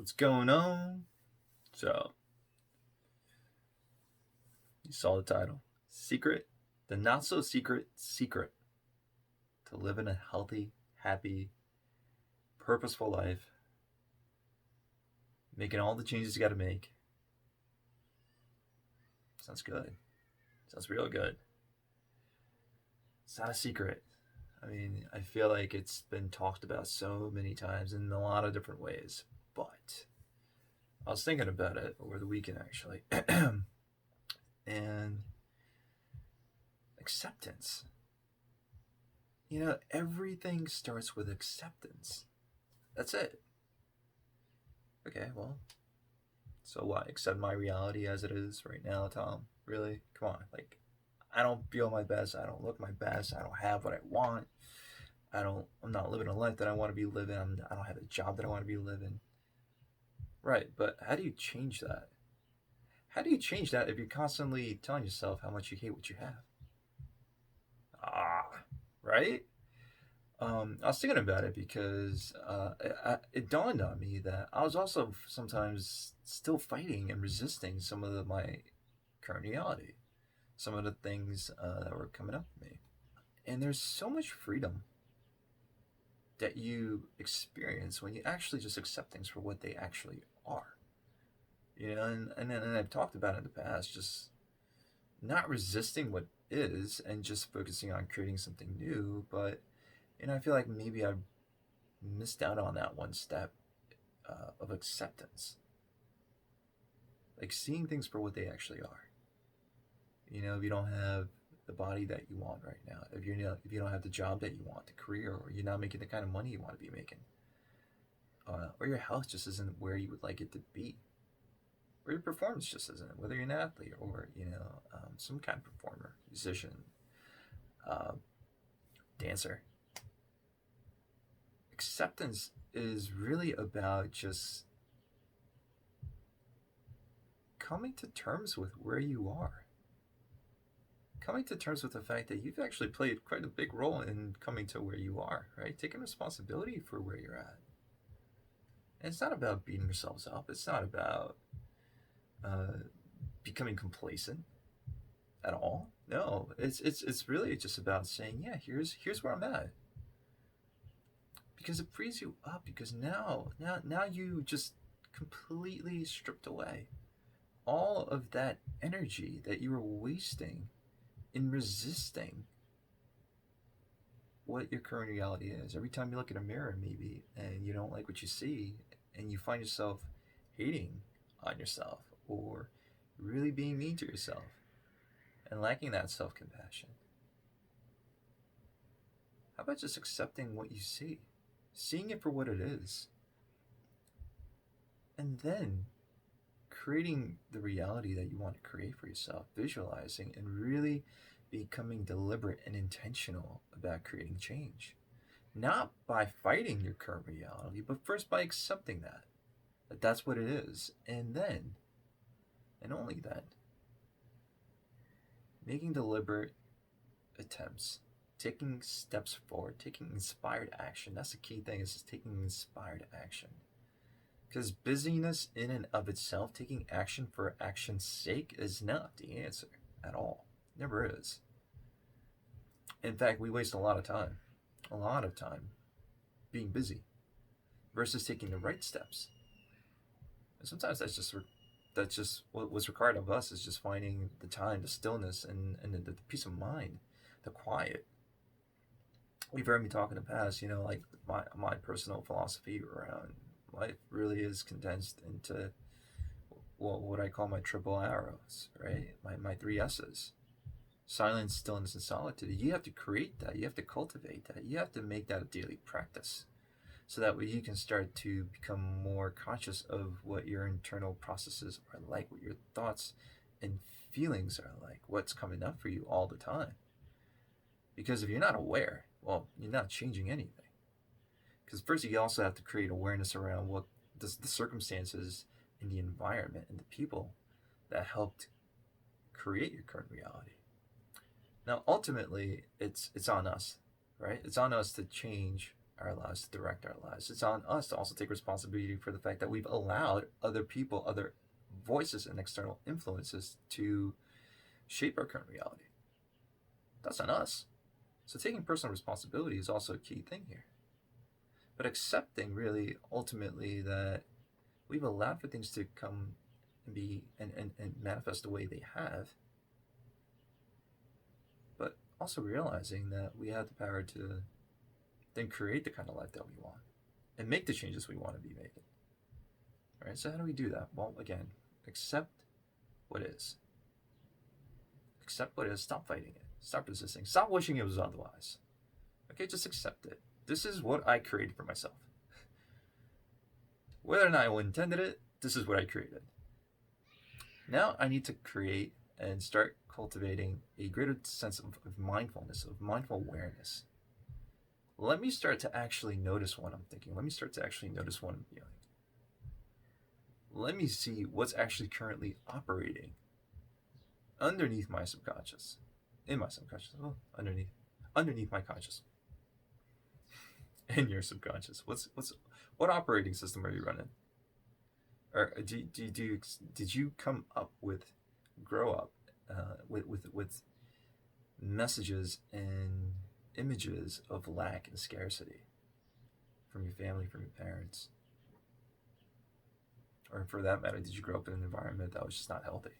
What's going on? So, you saw the title. Secret, the not so secret secret to living a healthy, happy, purposeful life, making all the changes you got to make. Sounds good. Sounds real good. It's not a secret. I mean, I feel like it's been talked about so many times in a lot of different ways, but I was thinking about it over the weekend actually. And acceptance. Everything starts with acceptance. That's it. Okay, well, so what? Accept my reality as it is right now, Tom? Really? Come on. Like, I don't feel my best. I don't look my best. I don't have what I want. I'm not living a life that I want to be living. I don't have a job that I want to be living. Right, but how do you change that? How do you change that if you're constantly telling yourself how much you hate what you have? Ah, right? I was thinking about it because it dawned on me that I was also sometimes still fighting and resisting some of my current reality, some of the things that were coming up for me. And there's so much freedom that you experience when you actually just accept things for what they actually are. And I've talked about it in the past, just not resisting what is and just focusing on creating something new. But I feel like maybe I've missed out on that one step of acceptance, like seeing things for what they actually are. If you don't have the body that you want right now, if you don't have the job that you want, the career, or you're not making the kind of money you want to be making, or your health just isn't where you would like it to be, or your performance just isn't, whether you're an athlete or some kind of performer, musician, uh, dancer. Acceptance is really about just coming to terms with where you are, coming to terms with the fact that you've actually played quite a big role in coming to where you are, right? Taking responsibility for where you're at. And it's not about beating yourselves up. It's not about uh, becoming complacent at all. No, it's really just about saying, yeah, here's where I'm at, because it frees you up. Because now you just completely stripped away all of that energy that you were wasting in resisting what your current reality is. Every time you look in a mirror, maybe, and you don't like what you see, and you find yourself hating on yourself or really being mean to yourself and lacking that self compassion, how about just accepting what you see, seeing it for what it is, and then creating the reality that you want to create for yourself, visualizing and really becoming deliberate and intentional about creating change? Not by fighting your current reality, but first by accepting that that's what it is, and then, and only then, making deliberate attempts, taking steps forward, taking inspired action. That's the key thing, is just taking inspired action. Because busyness in and of itself, taking action for action's sake, is not the answer at all. Never is. In fact, we waste a lot of time being busy versus taking the right steps. And sometimes that's just what was required of us, is just finding the time, the stillness, and the peace of mind, the quiet. You've heard me talk in the past, like my personal philosophy around life really is condensed into what I call my triple arrows, right? My three S's: silence, stillness, and solitude. You have to create that. You have to cultivate that. You have to make that a daily practice, so that way you can start to become more conscious of what your internal processes are like, what your thoughts and feelings are like, what's coming up for you all the time. Because if you're not aware, well, you're not changing anything. Because first, you also have to create awareness around what the circumstances and the environment and the people that helped create your current reality. Now, ultimately, it's on us, right? It's on us to change our lives, to direct our lives. It's on us to also take responsibility for the fact that we've allowed other people, other voices, and external influences to shape our current reality. That's on us. So taking personal responsibility is also a key thing here. But accepting, really, ultimately, that we've allowed for things to come and be and manifest the way they have, but also realizing that we have the power to then create the kind of life that we want and make the changes we want to be making. All right, so how do we do that? Well, again, accept what is. Accept what is. Stop fighting it. Stop resisting. Stop wishing it was otherwise. Okay, just accept it. This is what I created for myself. Whether or not I intended it, this is what I created. Now I need to create and start cultivating a greater sense of mindfulness, of mindful awareness. Let me start to actually notice what I'm thinking. Let me start to actually notice what I'm feeling. Let me see what's actually currently operating underneath my subconscious. In my subconscious. Well, underneath my conscious. In your subconscious. What operating system are you running? Or did you grow up with messages and images of lack and scarcity from your family, from your parents? Or for that matter, did you grow up in an environment that was just not healthy?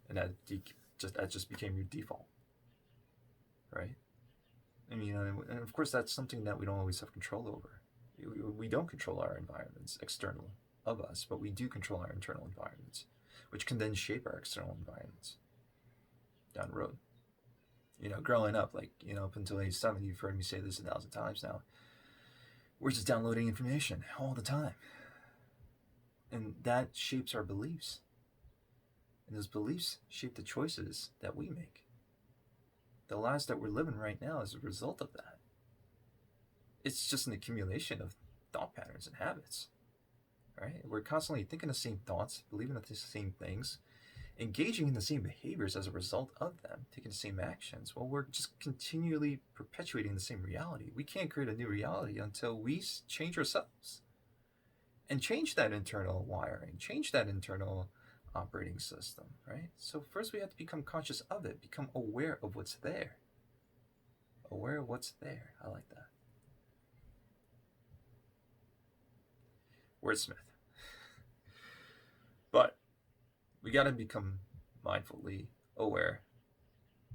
And that just became your default, right? I mean, and of course, that's something that we don't always have control over. We don't control our environments external of us, but we do control our internal environments, which can then shape our external environments down the road. Growing up, up until age 7, you've heard me say this 1,000 times now. We're just downloading information all the time. And that shapes our beliefs. And those beliefs shape the choices that we make. The lives that we're living right now is a result of that. It's just an accumulation of thought patterns and habits, right? We're constantly thinking the same thoughts, believing the same things, engaging in the same behaviors as a result of them, taking the same actions. Well, we're just continually perpetuating the same reality. We can't create a new reality until we change ourselves and change that internal wiring, change that internal operating system, right? So first we have to become conscious of it, become aware of what's there. Aware of what's there. I like that. Wordsmith. But we got to become mindfully aware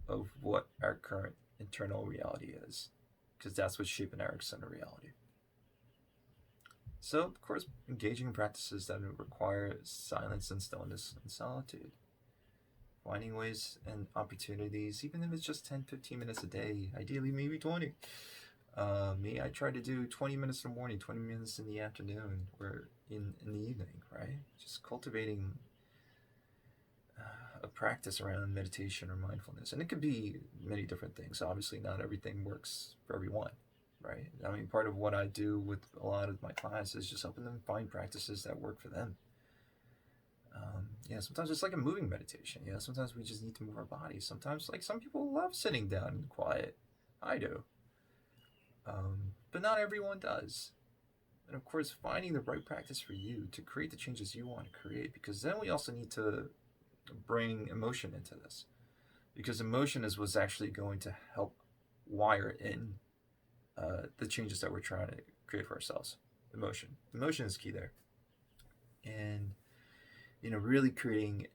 of what our current internal reality is, because that's what's shaping our external reality. So, of course, engaging in practices that require silence and stillness and solitude. Finding ways and opportunities, even if it's just 10, 15 minutes a day, ideally maybe 20. I try to do 20 minutes in the morning, 20 minutes in the afternoon, or in the evening, right? Just cultivating a practice around meditation or mindfulness. And it could be many different things. Obviously, not everything works for everyone, right? I mean, part of what I do with a lot of my clients is just helping them find practices that work for them. Sometimes it's like a moving meditation. Sometimes we just need to move our bodies. Sometimes, like, some people love sitting down and quiet. I do. But not everyone does. And of course, finding the right practice for you to create the changes you want to create, because then we also need to bring emotion into this, because emotion is what's actually going to help wire in the changes that we're trying to create for ourselves. Emotion is key there. And really creating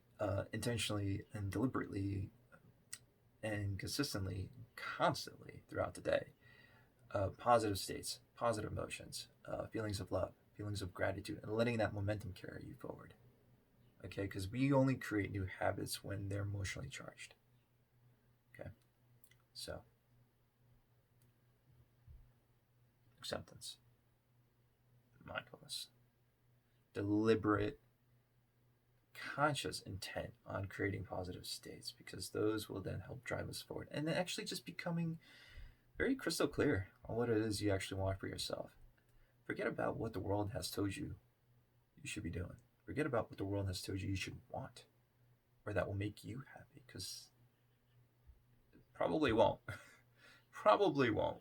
intentionally and deliberately and consistently, constantly throughout the day, positive states, positive emotions, feelings of love, feelings of gratitude, and letting that momentum carry you forward. Okay, because we only create new habits when they're emotionally charged. Okay, so acceptance, mindfulness, deliberate, conscious intent on creating positive states, because those will then help drive us forward. And then actually just becoming very crystal clear on what it is you actually want for yourself. Forget about what the world has told you should be doing. Forget about what the world has told you should want, or that will make you happy, because it probably won't. Probably won't.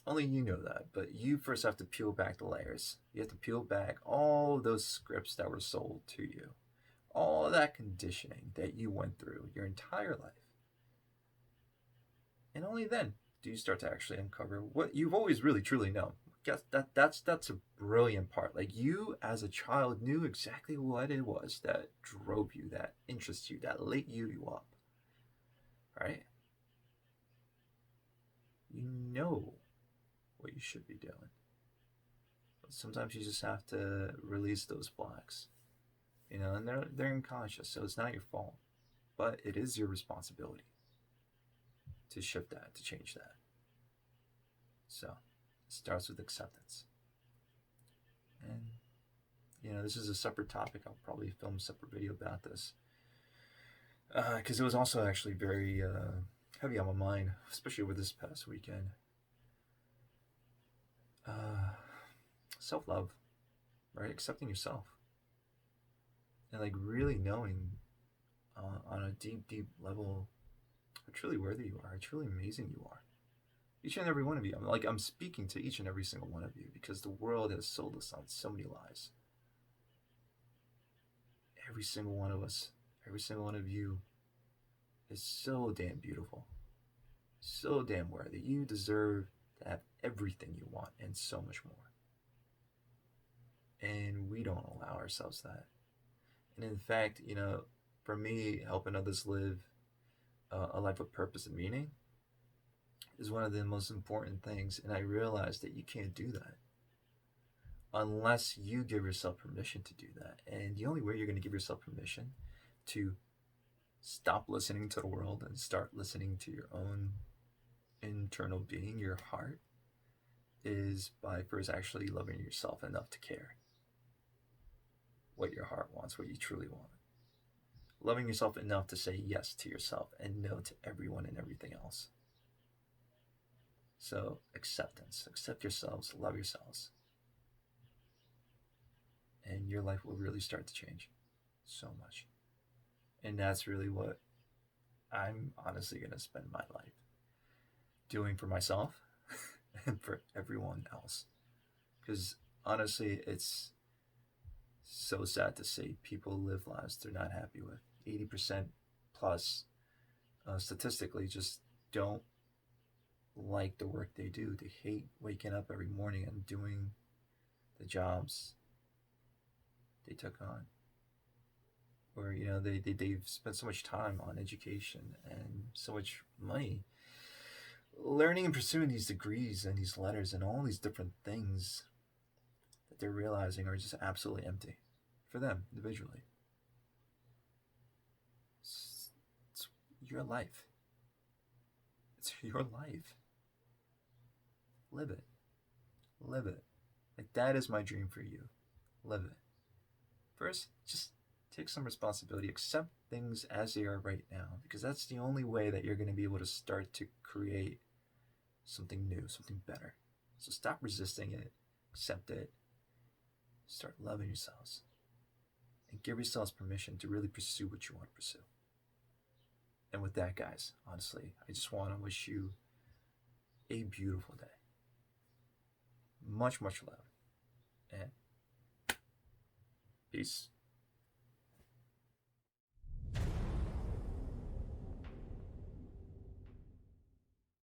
Only you know that, but you first have to peel back the layers. You have to peel back all those scripts that were sold to you, all that conditioning that you went through your entire life. And only then do you start to actually uncover what you've always really truly known. Guess that's a brilliant part. Like you as a child knew exactly what it was that drove you, that interests you, that lit you up. Right? You know what you should be doing. But sometimes you just have to release those blocks. And they're unconscious, so it's not your fault. But it is your responsibility to shift that, to change that. So it starts with acceptance. And this is a separate topic. I'll probably film a separate video about this. Because it was also actually very heavy on my mind, especially over this past weekend. Self-love, right? Accepting yourself. And like really knowing on a deep, deep level how truly worthy you are, how truly amazing you are. Each and every one of you. I'm speaking to each and every single one of you because the world has sold us on so many lies. Every single one of us, every single one of you is so damn beautiful, so damn worthy. You deserve to have everything you want and so much more. And we don't allow ourselves that. And in fact, for me, helping others live a life of purpose and meaning is one of the most important things. And I realized that you can't do that unless you give yourself permission to do that. And the only way you're going to give yourself permission to stop listening to the world and start listening to your own internal being, your heart, is by first actually loving yourself enough to care what your heart wants, what you truly want. Loving yourself enough to say yes to yourself and no to everyone and everything else. So acceptance. Accept yourselves, love yourselves. And your life will really start to change so much. And that's really what I'm honestly going to spend my life doing for myself and for everyone else. Because honestly, it's so sad to see people live lives they're not happy with. 80% plus statistically just don't like the work they do. They hate waking up every morning and doing the jobs they took on. Or, they've spent so much time on education and so much money learning and pursuing these degrees and these letters and all these different things that they're realizing are just absolutely empty for them individually. It's your life. It's your life. Live it. Live it. Like, that is my dream for you. Live it. First, just take some responsibility. Accept things as they are right now, because that's the only way that you're going to be able to start to create something new, something better. So stop resisting it. Accept it. Start loving yourselves. And give yourselves permission to really pursue what you want to pursue. And with that, guys, honestly, I just want to wish you a beautiful day. Much, much love. And peace.